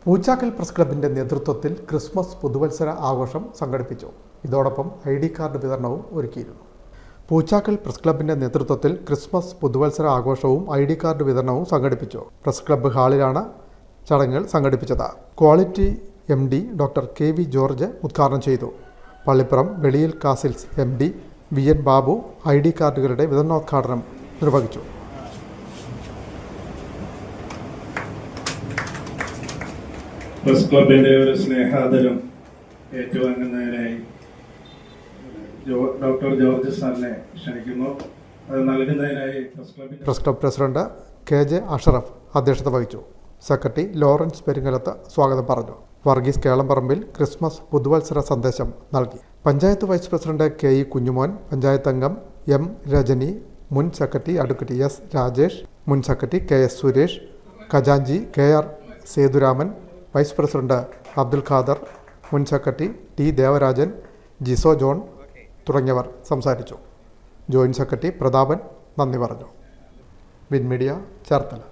Poochakkal press ക്ലബിൻ്റെ നേതൃത്വത്തിൽ Christmas പുതുവത്സര ആഘോഷം സംഘടിപ്പിച്ചു. ഇതോടൊപ്പം ID കാർഡ് വിതരണവും ഒരുക്കിയിരുന്നു. പൂച്ചാക്കൽ പ്രസ് ക്ലബിൻ്റെ നേതൃത്വത്തിൽ ക്രിസ്മസ് പുതുവത്സര ആഘോഷവും ID കാർഡ് വിതരണവും സംഘടിപ്പിച്ചു. പ്രസ് ക്ലബ്ബ് ഹാളിലാണ് ചടങ്ങുകൾ സംഘടിപ്പിച്ചത്. Quality MD doctor KV George ഉദ്ഘാടനം ചെയ്തു. പള്ളിപ്പുറം വെളിയിൽ castles MD VN Babu ID കാർഡുകളുടെ വിതരണോദ്ഘാടനം നിർവഹിച്ചു. പ്രസ് ക്ലബിൻ്റെ ഒരു സ്നേഹാദരം ഏറ്റുവാങ്ങുന്നതിനായി ഡോക്ടർ ജോർജ് സാറിനെ ക്ഷണിക്കുന്നു. അത് നൽകുന്നതിനായി press club president KJ Ashraf അധ്യക്ഷത വഹിച്ചു. സെക്രട്ടറി ലോറൻസ് പെരിങ്ങലത്ത് സ്വാഗതം പറഞ്ഞു. വർഗീസ് കേളംപറമ്പിൽ ക്രിസ്മസ് പുതുവത്സര സന്ദേശം നൽകി. Panchayat vice president KE Kunjumon, panchayat അംഗം M രജനി, മുൻ സെക്രട്ടറി അഡ്വക്കേറ്റ് S രാജേഷ്, മുൻ സെക്രട്ടറി KS സുരേഷ്, ഖജാൻജി KR Sethuraman, vice president Abdul Khader, മുൻ secretary T Devarajan, Jiso John തുടങ്ങിയവർ സംസാരിച്ചു. ജോയിന്റ് സെക്രട്ടറി പ്രതാപൻ നന്ദി പറഞ്ഞു. Win media Cherthala.